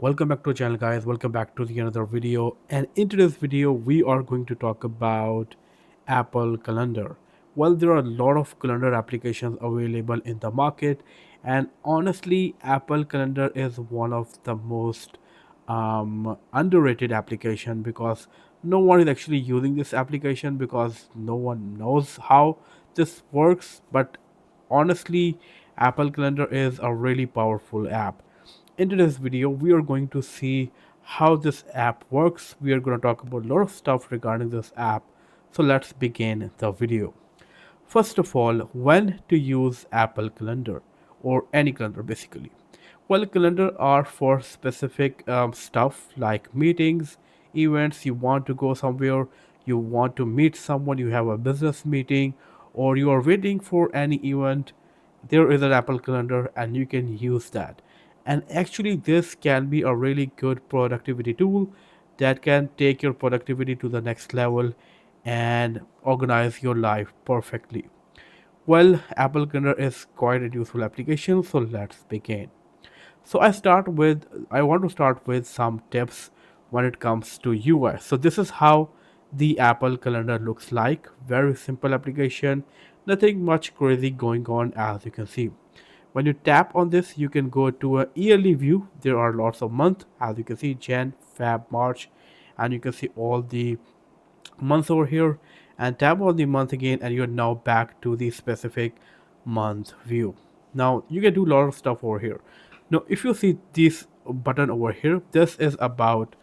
Welcome back to our channel, guys. Welcome back to the another video. And in today's video we are going to talk about Apple Calendar. Well, there are a lot of calendar applications available in the market, and honestly Apple Calendar is one of the most underrated application because no one is actually using this application because no one knows how this works. But honestly, Apple Calendar is a really powerful app. In today's video, we are going to see how this app works. We are going to talk about a lot of stuff regarding this app. So let's begin the video. First of all, when to use Apple Calendar or any calendar basically. Well, calendar are for specific stuff like meetings, events, you want to go somewhere, you want to meet someone, you have a business meeting, or you are waiting for any event. There is an Apple Calendar and you can use that. And actually, this can be a really good productivity tool that can take your productivity to the next level and organize your life perfectly. Well, Apple Calendar is quite a useful application, so let's begin. So I want to start with some tips when it comes to UI. So this is how the Apple Calendar looks like. Very simple application, nothing much crazy going on as you can see. When you tap on this, you can go to a yearly view. There are lots of months, as you can see, Jan, Feb, March, and you can see all the months over here, and tap on the month again and you're now back to the specific month view. Now you can do a lot of stuff over here. Now if you see this button over here, this is about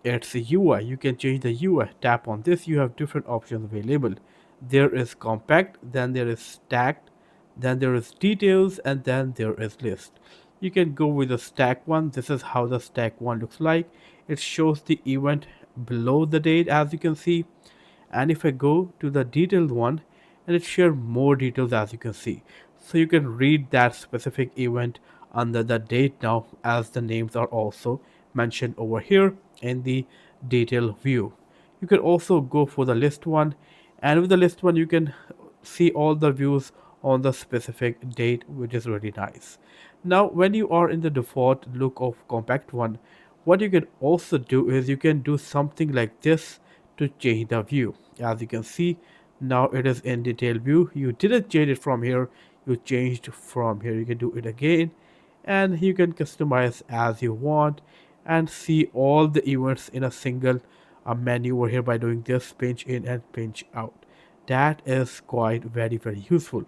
its UI. You can change the UI. Tap on this, you have different options available. There is compact, then there is stacked, then there is details, and then there is list. You can go with the stack one. This is how the stack one looks like. It shows the event below the date, as you can see. And if I go to the detailed one, and it shares more details, as you can see. So you can read that specific event under the date now, as the names are also mentioned over here in the detail view. You can also go for the list one, and with the list one you can see all the views on the specific date, which is really nice. Now when you are in the default look of compact one, what you can also do is you can do something like this to change the view. As you can see, now it is in detail view. You didn't change it from here, you changed from here. You can do it again, and you can customize as you want and see all the events in a single menu over here by doing this pinch in and pinch out. That is quite very useful.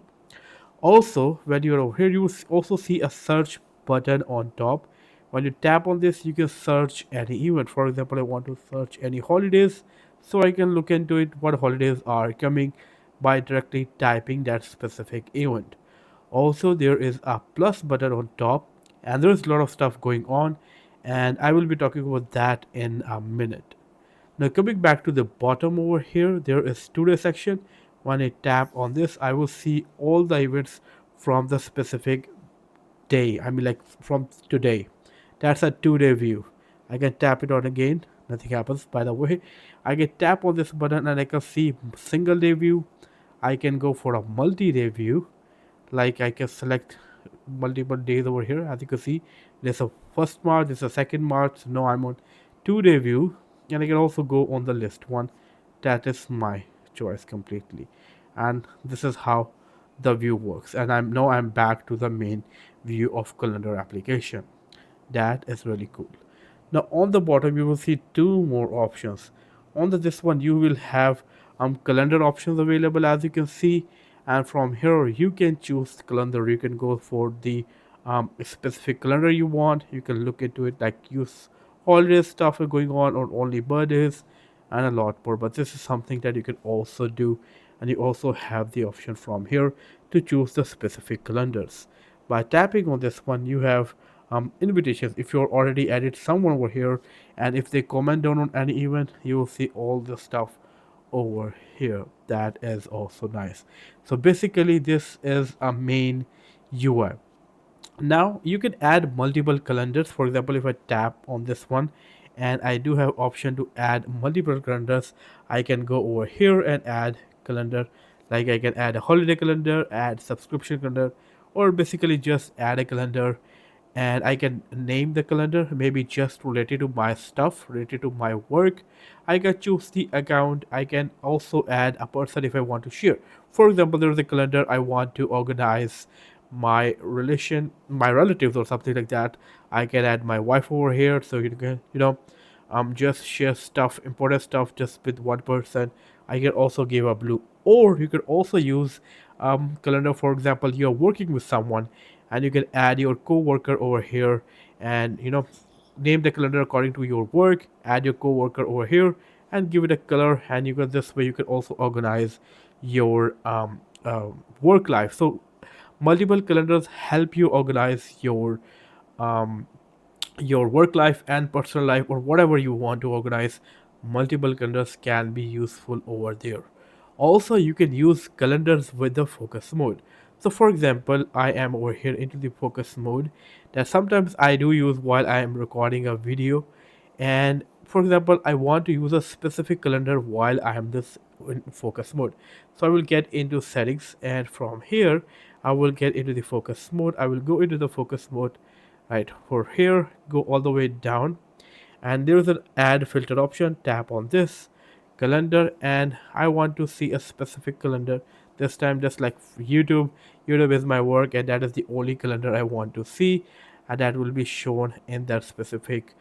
Also, when you're over here, you also see a search button on top. When you tap on this, you can search any event. For example, I want to search any holidays, so I can look into it what holidays are coming by directly typing that specific event. Also, there is a plus button on top, and there's a lot of stuff going on, and I will be talking about that in a minute. Now coming back to the bottom over here, there is today section. When I tap on this, I will see all the events from the specific day. I mean like from today. That's a 2-day view. I can tap it on again. Nothing happens by the way. I can tap on this button and I can see single day view. I can go for a multi-day view. Like I can select multiple days over here. As you can see, there's a first March, there's a second March. So now I'm on 2-day view, and I can also go on the list one. That is my choice completely, and this is how the view works. And I'm back to the main view of calendar application. That is really cool. Now on the bottom you will see two more options. On this one you will have calendar options available, as you can see, and from here you can choose the calendar. You can go for the specific calendar you want. You can look into it like use holiday stuff are going on or only birthdays and a lot more. But this is something that you can also do, and you also have the option from here to choose the specific calendars. By tapping on this one, you have invitations. If you're already added someone over here, and if they comment down on any event, you will see all the stuff over here. That is also nice. So basically this is a main UI. Now you can add multiple calendars. For example, if I tap on this one and I do have option to add multiple calendars, I can go over here and add calendar. Like I can add a holiday calendar, add subscription calendar, or basically just add a calendar and I can name the calendar, maybe just related to my stuff, related to my work. I can choose the account. I can also add a person if I want to share. For example, there's a calendar I want to organize my relatives or something like that. I can add my wife over here, so you can, just share stuff, important stuff, just with one person. I can also give a blue, or you could also use calendar. For example, you're working with someone, and you can add your coworker over here, and name the calendar according to your work. Add your coworker over here, and give it a color. And you can, this way you can also organize your work life. So multiple calendars help you organize um, your work life and personal life, or whatever you want to organize. Multiple calendars can be useful over there. Also, you can use calendars with the focus mode. So for example, I am over here into the focus mode that sometimes I do use while I am recording a video. And for example, I want to use a specific calendar while I am this in focus mode. So I will get into settings, and from here I will get into the focus mode. I will go into the focus mode. Right, for here, go all the way down, and there is an add filter option. Tap on this calendar, and I want to see a specific calendar. This time, just like YouTube is my work, and that is the only calendar I want to see, and that will be shown in that specific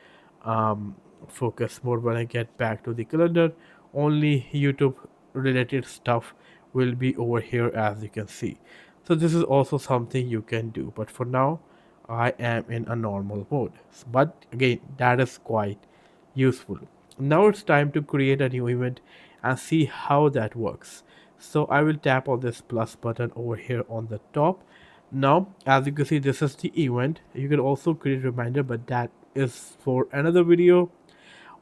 um, focus mode. When I get back to the calendar, only YouTube related stuff will be over here, as you can see. So this is also something you can do, but for now I am in a normal mode. But again, that is quite useful. Now it's time to create a new event and see how that works. So I will tap on this plus button over here on the top. Now, as you can see, this is the event. You can also create a reminder, but that is for another video.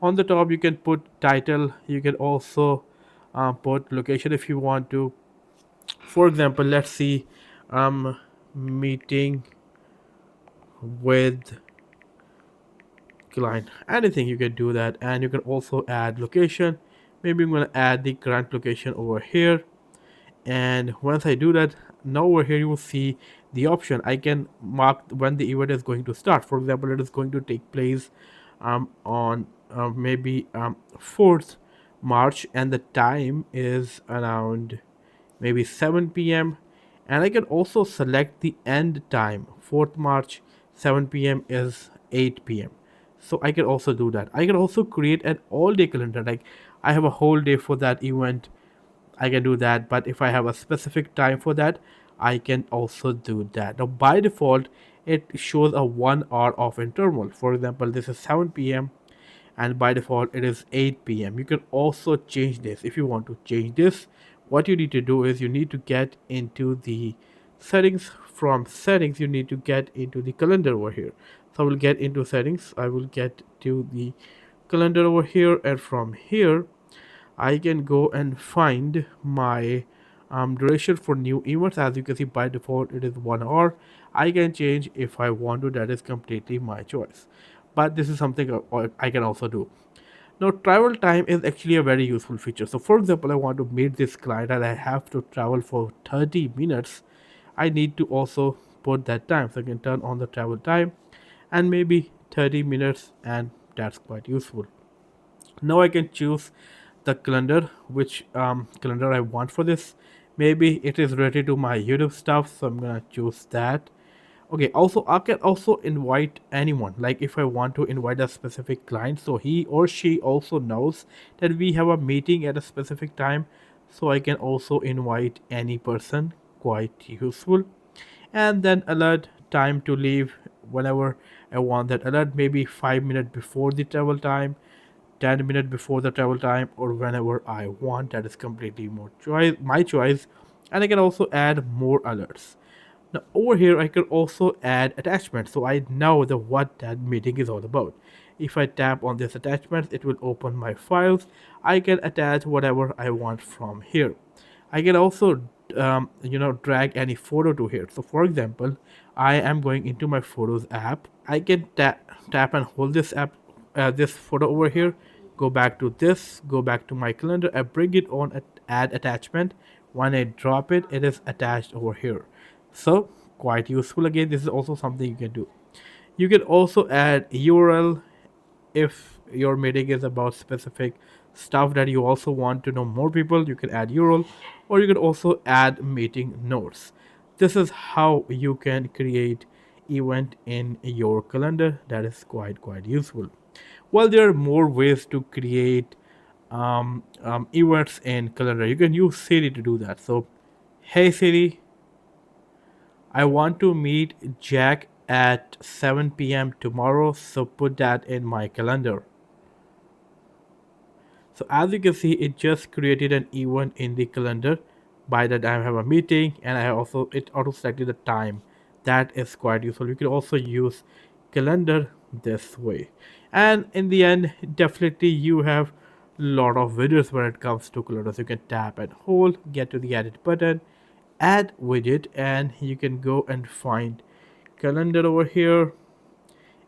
On the top, you can put title. You can also put location if you want to. For example, let's see, meeting with client. Anything, you can do that. And you can also add location. Maybe I'm going to add the current location over here. And once I do that, now over here you will see the option. I can mark when the event is going to start. For example, it is going to take place on maybe 4th March, and the time is around maybe 7 p.m. And I can also select the end time. 4th March, 7 p.m. is 8 p.m. So I can also do that. I can also create an all day calendar. Like I have a whole day for that event, I can do that. But if I have a specific time for that, I can also do that. Now by default, it shows a 1 hour of interval. For example, this is 7 p.m. and by default it is 8 p.m. You can also change this. If you want to change this, what you need to do is you need to get into the settings. From settings, you need to get into the calendar over here. So I will get into settings. I will get to the calendar over here, and from here I can go and find my duration for new events. As you can see, by default it is 1 hour. I can change if I want to. That is completely my choice, but this is something I can also do. Now travel time is actually a very useful feature. So for example, I want to meet this client and I have to travel for 30 minutes. I need to also put that time. So I can turn on the travel time and maybe 30 minutes, and that's quite useful. Now I can choose the calendar, which calendar I want for this. Maybe it is related to my YouTube stuff, so I'm gonna choose that. Okay, also I can also invite anyone. Like if I want to invite a specific client, so he or she also knows that we have a meeting at a specific time, so I can also invite any person. Quite useful. And then alert time to leave whenever I want that alert, maybe 5 minutes before the travel time, 10 minutes before the travel time, or whenever I want. That is completely my choice. And I can also add more alerts. Now over here I can also add attachments, so I know what that meeting is all about. If I tap on this attachment, it will open my files. I can attach whatever I want from here. I can also drag any photo to here. So for example, I am going into my photos app. I can tap and hold this app, this photo over here, go back to this, go back to my calendar, I bring it on add attachment. When I drop it, it is attached over here. So quite useful. Again, this is also something you can do. You can also add URL if your meeting is about specific stuff that you also want to know more people. You can add URL, or you can also add meeting notes. This is how you can create event in your calendar. That is quite useful. Well, there are more ways to create events in calendar. You can use Siri to do that. So, hey Siri, I want to meet Jack at 7 p.m. tomorrow, so put that in my calendar. So as you can see, it just created an event in the calendar. By that I have a meeting, and I also it auto selected the time. That is quite useful. You can also use calendar this way. And in the end, definitely you have lot of widgets when it comes to calendars. You can tap and hold, get to the edit button, add widget, and you can go and find calendar over here,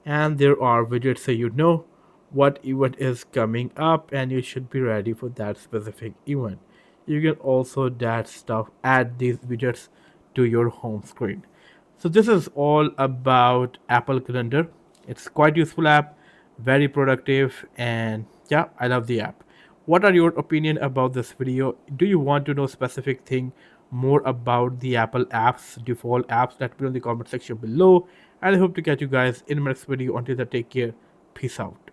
and there are widgets so you know what event is coming up and you should be ready for that specific event. You can also add these widgets to your home screen. So this is all about Apple Calendar. It's quite useful app, very productive, and yeah, I love the app. What are your opinion about this video? Do you want to know specific thing more about the Apple apps, default apps? Let me know in the comment section below. And I hope to catch you guys in my next video. Until then, take care. Peace out.